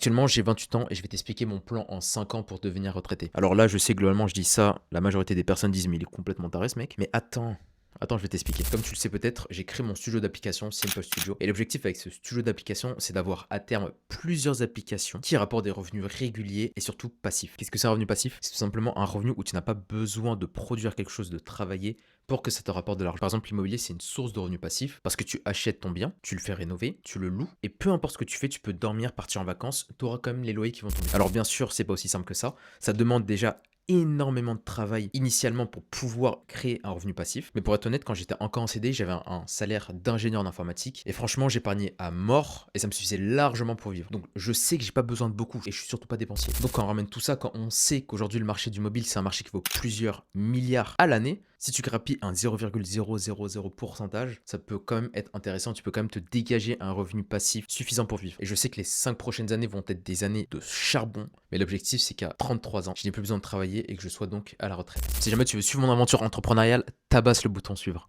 Actuellement, j'ai 28 ans et je vais t'expliquer mon plan en 5 ans pour devenir retraité. Alors là, je sais globalement, je dis ça, la majorité des personnes disent mais il est complètement taré ce mec. Mais attends, je vais t'expliquer. Comme tu le sais peut-être, j'ai créé mon studio d'application Simple Studio. Et l'objectif avec ce studio d'application, c'est d'avoir à terme plusieurs applications qui rapportent des revenus réguliers et surtout passifs. Qu'est-ce que c'est un revenu passif? C'est tout simplement un revenu où tu n'as pas besoin de produire quelque chose, de travailler pour que ça te rapporte de l'argent. Par exemple, l'immobilier, c'est une source de revenus passifs parce que tu achètes ton bien, tu le fais rénover, tu le loues et peu importe ce que tu fais, tu peux dormir, partir en vacances, tu auras quand même les loyers qui vont tomber. Alors bien sûr, c'est pas aussi simple que ça. Ça demande déjà énormément de travail initialement pour pouvoir créer un revenu passif. Mais pour être honnête, quand j'étais encore en CDI, j'avais un salaire d'ingénieur en informatique et franchement, j'épargnais à mort et ça me suffisait largement pour vivre. Donc je sais que j'ai pas besoin de beaucoup et je suis surtout pas dépensier. Donc quand on ramène tout ça, quand on sait qu'aujourd'hui le marché du mobile, c'est un marché qui vaut plusieurs milliards à l'année, si tu grappilles un 0,000%, ça peut quand même être intéressant. Tu peux quand même te dégager un revenu passif suffisant pour vivre. Et je sais que les 5 prochaines années vont être des années de charbon. Mais l'objectif, c'est qu'à 33 ans, je n'ai plus besoin de travailler et que je sois donc à la retraite. Si jamais tu veux suivre mon aventure entrepreneuriale, tabasse le bouton suivre.